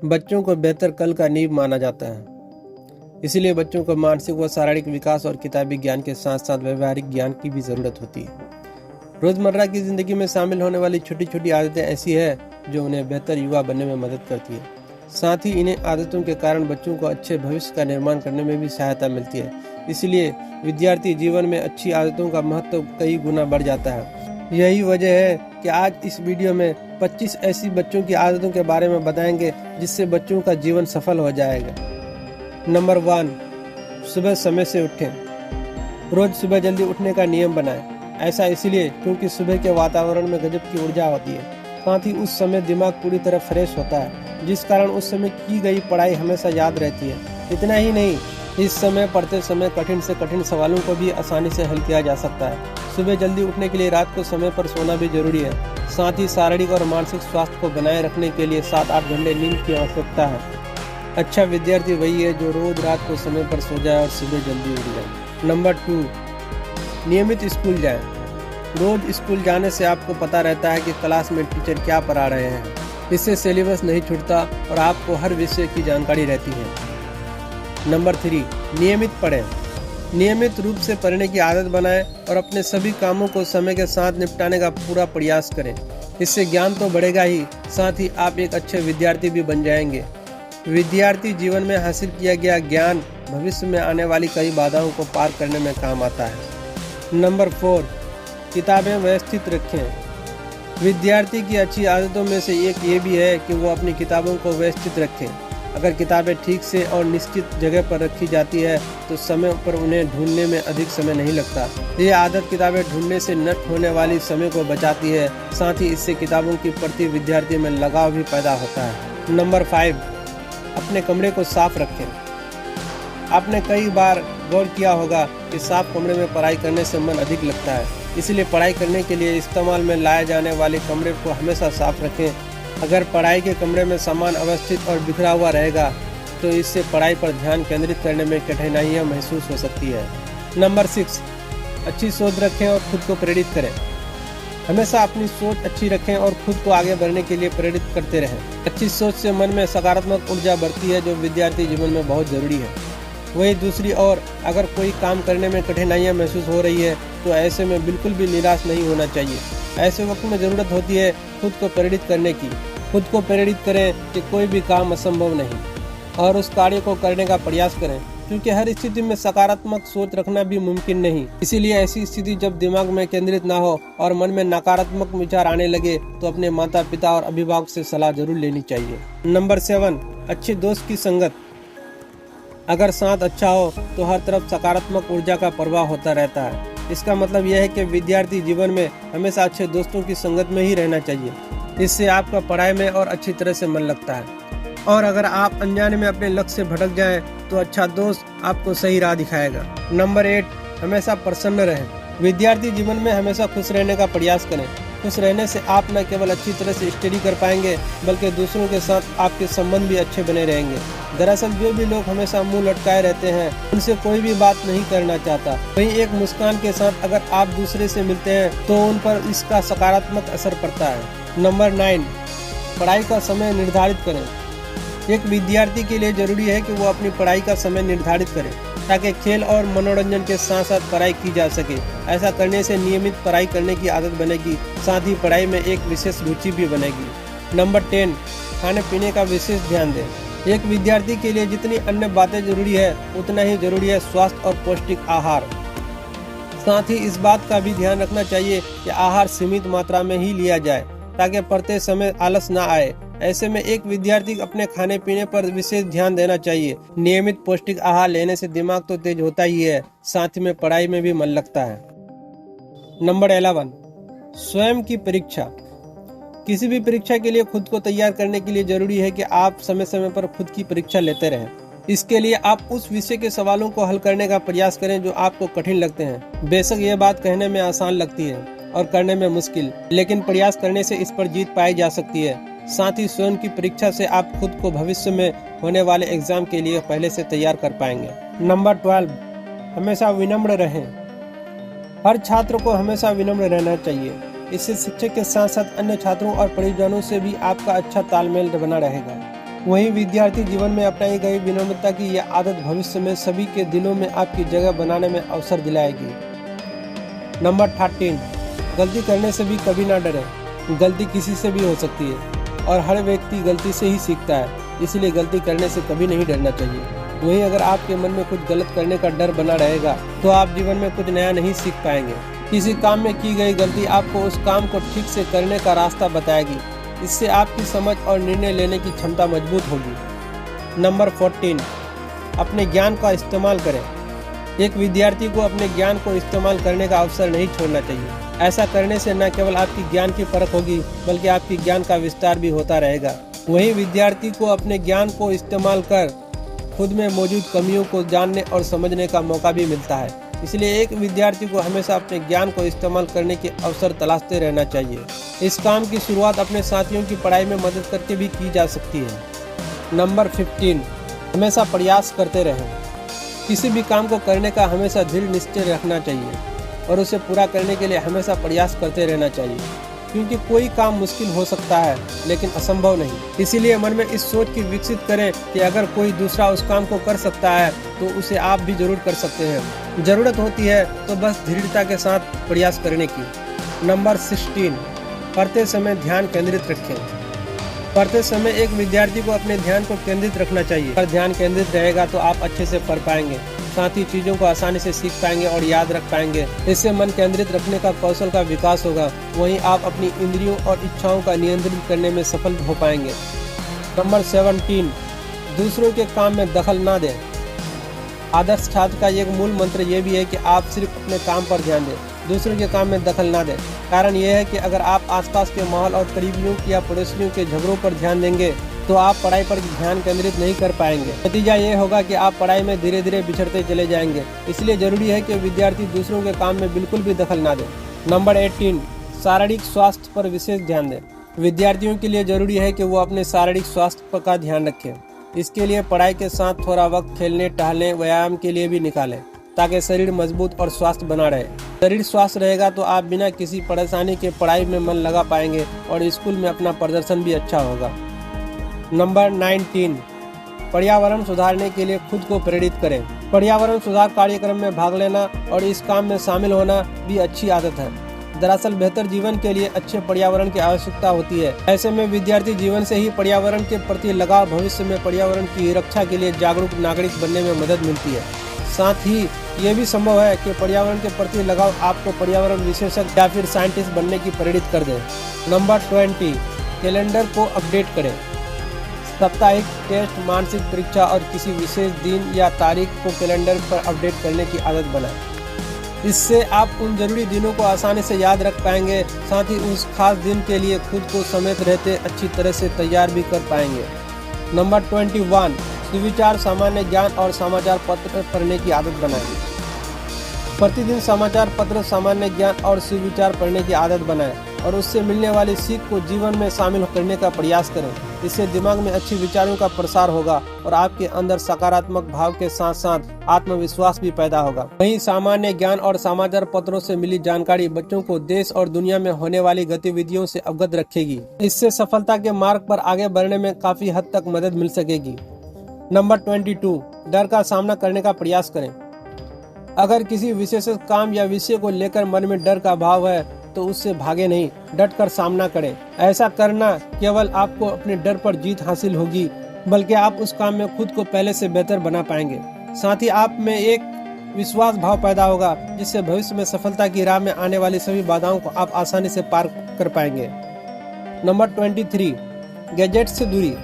बच्चों को बेहतर कल का नींव माना जाता है, इसलिए बच्चों को मानसिक व शारीरिक विकास और किताबी ज्ञान के साथ साथ व्यवहारिक ज्ञान की भी ज़रूरत होती है। रोज़मर्रा की ज़िंदगी में शामिल होने वाली छोटी छोटी आदतें ऐसी है जो उन्हें बेहतर युवा बनने में मदद करती है। साथ ही इन्हें आदतों के कारण बच्चों को अच्छे भविष्य का निर्माण करने में भी सहायता मिलती है। इसलिए विद्यार्थी जीवन में अच्छी आदतों का महत्व कई गुना बढ़ जाता है। यही वजह है कि आज इस वीडियो में 25 ऐसी बच्चों की आदतों के बारे में बताएंगे जिससे बच्चों का जीवन सफल हो जाएगा। नंबर 1, सुबह समय से उठें। रोज सुबह जल्दी उठने का नियम बनाएं। ऐसा इसलिए क्योंकि सुबह के वातावरण में गजब की ऊर्जा होती है। साथ ही उस समय दिमाग पूरी तरह फ्रेश होता है, जिस कारण उस समय की गई पढ़ाई हमेशा याद रहती है। इतना ही नहीं, इस समय पढ़ते समय कठिन से कठिन सवालों को भी आसानी से हल किया जा सकता है। सुबह जल्दी उठने के लिए रात को समय पर सोना भी जरूरी है। साथ ही शारीरिक और मानसिक स्वास्थ्य को बनाए रखने के लिए 7-8 घंटे नींद की आवश्यकता है। अच्छा विद्यार्थी वही है जो रोज रात को समय पर सो जाए और सुबह जल्दी उठ जाए। नंबर 2, नियमित स्कूल जाएं। रोज स्कूल जाने से आपको पता रहता है कि क्लास में टीचर क्या पढ़ा रहे हैं। इससे सिलेबस नहीं छूटता और आपको हर विषय की जानकारी रहती है। नंबर 3, नियमित पढ़ें। नियमित रूप से पढ़ने की आदत बनाएं और अपने सभी कामों को समय के साथ निपटाने का पूरा प्रयास करें। इससे ज्ञान तो बढ़ेगा ही, साथ ही आप एक अच्छे विद्यार्थी भी बन जाएंगे। विद्यार्थी जीवन में हासिल किया गया ज्ञान भविष्य में आने वाली कई बाधाओं को पार करने में काम आता है। नंबर 4, किताबें व्यवस्थित रखें। विद्यार्थी की अच्छी आदतों में से एक ये भी है कि वो अपनी किताबों को व्यवस्थित रखें। अगर किताबें ठीक से और निश्चित जगह पर रखी जाती है तो समय पर उन्हें ढूंढने में अधिक समय नहीं लगता। ये आदत किताबें ढूंढने से नष्ट होने वाली समय को बचाती है। साथ ही इससे किताबों के प्रति विद्यार्थी में लगाव भी पैदा होता है। नंबर 5, अपने कमरे को साफ रखें। आपने कई बार गौर किया होगा कि साफ कमरे में पढ़ाई करने से मन अधिक लगता है। इसलिए पढ़ाई करने के लिए इस्तेमाल में लाए जाने वाले कमरे को हमेशा साफ रखें। अगर पढ़ाई के कमरे में सामान अवस्थित और बिखरा हुआ रहेगा तो इससे पढ़ाई पर ध्यान केंद्रित करने में कठिनाइयाँ महसूस हो सकती है। नंबर 6, अच्छी सोच रखें और खुद को प्रेरित करें। हमेशा अपनी सोच अच्छी रखें और खुद को आगे बढ़ने के लिए प्रेरित करते रहें। अच्छी सोच से मन में सकारात्मक ऊर्जा बढ़ती है जो विद्यार्थी जीवन में बहुत जरूरी है। वहीं दूसरी ओर अगर कोई काम करने में कठिनाइयाँ महसूस हो रही है तो ऐसे में बिल्कुल भी निराश नहीं होना चाहिए। ऐसे वक्त में ज़रूरत होती है खुद को प्रेरित करने की। खुद को प्रेरित करें कि कोई भी काम असंभव नहीं और उस कार्य को करने का प्रयास करें, क्योंकि हर स्थिति में सकारात्मक सोच रखना भी मुमकिन नहीं। इसीलिए ऐसी स्थिति जब दिमाग में केंद्रित ना हो और मन में नकारात्मक विचार आने लगे तो अपने माता पिता और अभिभावक से सलाह जरूर लेनी चाहिए। नंबर 7, अच्छे दोस्त की संगत। अगर साथ अच्छा हो तो हर तरफ सकारात्मक ऊर्जा का प्रवाह होता रहता है। इसका मतलब यह है कि विद्यार्थी जीवन में हमेशा अच्छे दोस्तों की संगत में ही रहना चाहिए। इससे आपका पढ़ाई में और अच्छी तरह से मन लगता है। और अगर आप अनजाने में अपने लक्ष्य से भटक जाएं तो अच्छा दोस्त आपको सही राह दिखाएगा। नंबर 8, हमेशा प्रसन्न रहें। विद्यार्थी जीवन में हमेशा खुश रहने का प्रयास करें। खुश रहने से आप न केवल अच्छी तरह से स्टडी कर पाएंगे बल्कि दूसरों के साथ आपके संबंध भी अच्छे बने रहेंगे। दरअसल जो भी लोग हमेशा मुंह लटकाए रहते हैं उनसे कोई भी बात नहीं करना चाहता। वहीं एक मुस्कान के साथ अगर आप दूसरे से मिलते हैं तो उन पर इसका सकारात्मक असर पड़ता है। नंबर 9, पढ़ाई का समय निर्धारित करें। एक विद्यार्थी के लिए जरूरी है कि वो अपनी पढ़ाई का समय निर्धारित करे ताकि खेल और मनोरंजन के साथ साथ पढ़ाई की जा सके। ऐसा करने से नियमित पढ़ाई करने की आदत बनेगी, साथ ही पढ़ाई में एक विशेष रुचि भी बनेगी। नंबर 10, खाने पीने का विशेष ध्यान दें। एक विद्यार्थी के लिए जितनी अन्य बातें जरूरी है उतना ही जरूरी है स्वास्थ्य और पौष्टिक आहार। साथ ही इस बात का भी ध्यान रखना चाहिए कि आहार सीमित मात्रा में ही लिया जाए ताकि पढ़ते समय आलस न आए। ऐसे में एक विद्यार्थी अपने खाने पीने पर विशेष ध्यान देना चाहिए। नियमित पौष्टिक आहार लेने से दिमाग तो तेज होता ही है, साथ में पढ़ाई में भी मन लगता है। नंबर 11, स्वयं की परीक्षा। किसी भी परीक्षा के लिए खुद को तैयार करने के लिए जरूरी है कि आप समय समय पर खुद की परीक्षा लेते रहें। इसके लिए आप उस विषय के सवालों को हल करने का प्रयास करें जो आपको कठिन लगते हैं। बेशक यह बात कहने में आसान लगती है और करने में मुश्किल, लेकिन प्रयास करने से इस पर जीत पाई जा सकती है। साथ ही स्वयं की परीक्षा से आप खुद को भविष्य में होने वाले एग्जाम के लिए पहले से तैयार कर पाएंगे। नंबर 12, हमेशा विनम्र रहें। हर छात्र को हमेशा विनम्र रहना चाहिए। इससे शिक्षक के साथ साथ अन्य छात्रों और परिजनों से भी आपका अच्छा तालमेल बना रहेगा। वहीं विद्यार्थी जीवन में अपनाई गई विनम्रता की यह आदत भविष्य में सभी के दिलों में आपकी जगह बनाने में अवसर दिलाएगी। नंबर 13, गलती करने से भी कभी ना डरें। गलती किसी से भी हो सकती है और हर व्यक्ति गलती से ही सीखता है, इसलिए गलती करने से कभी नहीं डरना चाहिए। वहीं अगर आपके मन में कुछ गलत करने का डर बना रहेगा तो आप जीवन में कुछ नया नहीं सीख पाएंगे। किसी काम में की गई गलती आपको उस काम को ठीक से करने का रास्ता बताएगी। इससे आपकी समझ और निर्णय लेने की क्षमता मजबूत होगी। नंबर 14, अपने ज्ञान का इस्तेमाल करें। एक विद्यार्थी को अपने ज्ञान को इस्तेमाल करने का अवसर नहीं छोड़ना चाहिए। ऐसा करने से न केवल आपकी ज्ञान की परख होगी बल्कि आपकी ज्ञान का विस्तार भी होता रहेगा। वहीं विद्यार्थी को अपने ज्ञान को इस्तेमाल कर खुद में मौजूद कमियों को जानने और समझने का मौका भी मिलता है। इसलिए एक विद्यार्थी को हमेशा अपने ज्ञान को इस्तेमाल करने के अवसर तलाशते रहना चाहिए। इस काम की शुरुआत अपने साथियों की पढ़ाई में मदद करके भी की जा सकती है। नंबर 15, हमेशा प्रयास करते रहें। किसी भी काम को करने का हमेशा दृढ़ निश्चय रखना चाहिए और उसे पूरा करने के लिए हमेशा प्रयास करते रहना चाहिए, क्योंकि कोई काम मुश्किल हो सकता है लेकिन असंभव नहीं। इसीलिए मन में इस सोच की विकसित करें कि अगर कोई दूसरा उस काम को कर सकता है तो उसे आप भी जरूर कर सकते हैं। जरूरत होती है तो बस दृढ़ता के साथ प्रयास करने की। नंबर 16, पढ़ते समय ध्यान केंद्रित रखें। पढ़ते समय एक विद्यार्थी को अपने ध्यान को केंद्रित रखना चाहिए। अगर ध्यान केंद्रित रहेगा तो आप अच्छे से पढ़ पाएंगे, साथ ही चीजों को आसानी से सीख पाएंगे और याद रख पाएंगे। इससे मन केंद्रित रखने का कौशल का विकास होगा। वहीं आप अपनी इंद्रियों और इच्छाओं का नियंत्रण करने में सफल हो पाएंगे। नंबर 17, दूसरों के काम में दखल ना दें। आदर्श छात्र का एक मूल मंत्र ये भी है कि आप सिर्फ अपने काम पर ध्यान दें, दूसरों के काम में दखल ना दें। कारण यह है कि अगर आप आसपास के माहौल और करीबियों या पड़ोसियों के झगड़ों पर ध्यान देंगे तो आप पढ़ाई पर ध्यान केंद्रित नहीं कर पाएंगे। नतीजा ये होगा कि आप पढ़ाई में धीरे धीरे बिछड़ते चले जाएंगे। इसलिए जरूरी है कि विद्यार्थी दूसरों के काम में बिल्कुल भी दखल ना दें। नंबर 18, शारीरिक स्वास्थ्य पर विशेष ध्यान दें। विद्यार्थियों के लिए जरूरी है कि वो अपने शारीरिक स्वास्थ्य का ध्यान रखें। इसके लिए पढ़ाई के साथ थोड़ा वक्त खेलने, टहलने, व्यायाम के लिए भी निकालें, ताकि शरीर मजबूत और स्वस्थ बना रहे। शरीर स्वस्थ रहेगा तो आप बिना किसी परेशानी के पढ़ाई में मन लगा पाएंगे और स्कूल में अपना प्रदर्शन भी अच्छा होगा। नंबर 19, पर्यावरण सुधारने के लिए खुद को प्रेरित करें। पर्यावरण सुधार कार्यक्रम में भाग लेना और इस काम में शामिल होना भी अच्छी आदत है। दरअसल बेहतर जीवन के लिए अच्छे पर्यावरण की आवश्यकता होती है। ऐसे में विद्यार्थी जीवन से ही पर्यावरण के प्रति लगाव भविष्य में पर्यावरण की रक्षा के लिए जागरूक नागरिक बनने में मदद मिलती है। साथ ही ये भी संभव है कि पर्यावरण के प्रति लगाव आपको पर्यावरण विशेषज्ञ या फिर साइंटिस्ट बनने की प्रेरित कर दे। नंबर 20, कैलेंडर को अपडेट करें। साप्ताहिक टेस्ट, मानसिक परीक्षा और किसी विशेष दिन या तारीख को कैलेंडर पर अपडेट करने की आदत बनाएं। इससे आप उन जरूरी दिनों को आसानी से याद रख पाएंगे, साथ ही उस खास दिन के लिए खुद को समेत रहते अच्छी तरह से तैयार भी कर पाएंगे। नंबर 21, सुविचार, सामान्य ज्ञान और समाचार पत्र पढ़ने की आदत बनाएं। प्रतिदिन समाचार पत्र, सामान्य ज्ञान और सुविचार पढ़ने की आदत बनाएं और उससे मिलने वाली सीख को जीवन में शामिल करने का प्रयास करें। इससे दिमाग में अच्छे विचारों का प्रसार होगा और आपके अंदर सकारात्मक भाव के साथ साथ आत्मविश्वास भी पैदा होगा। वहीं सामान्य ज्ञान और समाचार पत्रों से मिली जानकारी बच्चों को देश और दुनिया में होने वाली गतिविधियों से अवगत रखेगी। इससे सफलता के मार्ग पर आगे बढ़ने में काफी हद तक मदद मिल सकेगी। नंबर 22, डर का सामना करने का प्रयास करें। अगर किसी विशेष काम या विषय को लेकर मन में डर का भाव है तो उससे भागे नहीं, डट कर सामना करें। ऐसा करना केवल आपको अपने डर पर जीत हासिल होगी, बल्कि आप उस काम में खुद को पहले से बेहतर बना पाएंगे। साथ ही आप में एक विश्वास भाव पैदा होगा, जिससे भविष्य में सफलता की राह में आने वाली सभी बाधाओं को आप आसानी से पार कर पाएंगे। नंबर 23, गैजेट से दूरी।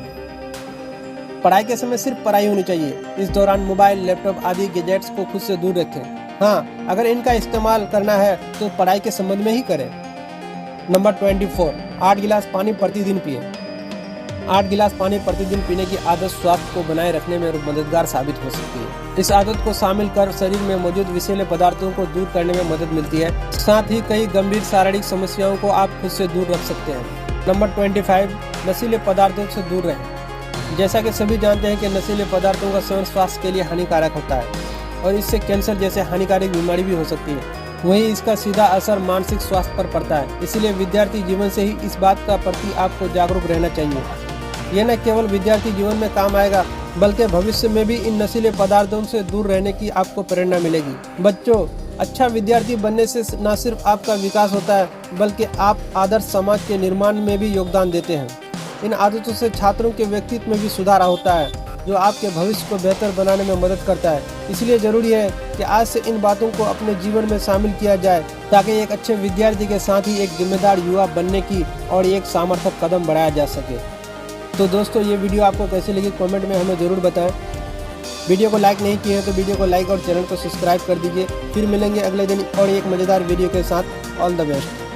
पढ़ाई के समय सिर्फ पढ़ाई होनी चाहिए। इस दौरान मोबाइल, लैपटॉप आदि गैजेट्स को खुद से दूर रखें। हाँ, अगर इनका इस्तेमाल करना है तो पढ़ाई के संबंध में ही करें। नंबर 24, 8 गिलास पानी प्रतिदिन पिए। 8 गिलास पानी प्रतिदिन पीने की आदत स्वास्थ्य को बनाए रखने में मददगार साबित हो सकती है। इस आदत को शामिल कर शरीर में मौजूद विषैले पदार्थों को दूर करने में मदद मिलती है। साथ ही कई गंभीर शारीरिक समस्याओं को आप खुद से दूर रख सकते हैं। नंबर 25, नशीले पदार्थों से दूर रहें। जैसा कि सभी जानते हैं कि नशीले पदार्थों का सेवन स्वास्थ्य के लिए हानिकारक होता है और इससे कैंसर जैसे हानिकारक बीमारी भी हो सकती है। वहीं इसका सीधा असर मानसिक स्वास्थ्य पर पड़ता है। इसलिए विद्यार्थी जीवन से ही इस बात का प्रति आपको जागरूक रहना चाहिए। ये न केवल विद्यार्थी जीवन में काम आएगा बल्कि भविष्य में भी इन नशीले पदार्थों से दूर रहने की आपको प्रेरणा मिलेगी। बच्चों, अच्छा विद्यार्थी बनने से न सिर्फ आपका विकास होता है बल्कि आप आदर्श समाज के निर्माण में भी योगदान देते हैं। इन आदतों से छात्रों के व्यक्तित्व में भी सुधार होता है जो आपके भविष्य को बेहतर बनाने में मदद करता है। इसलिए जरूरी है कि आज से इन बातों को अपने जीवन में शामिल किया जाए ताकि एक अच्छे विद्यार्थी के साथ ही एक जिम्मेदार युवा बनने की और एक सामर्थ्य कदम बढ़ाया जा सके। तो दोस्तों, ये वीडियो आपको कैसी लगी कमेंट में हमें ज़रूर बताएं। वीडियो को लाइक नहीं किए हैं तो वीडियो को लाइक और चैनल को सब्सक्राइब कर दीजिए। फिर मिलेंगे अगले दिन और एक मज़ेदार वीडियो के साथ। All the best.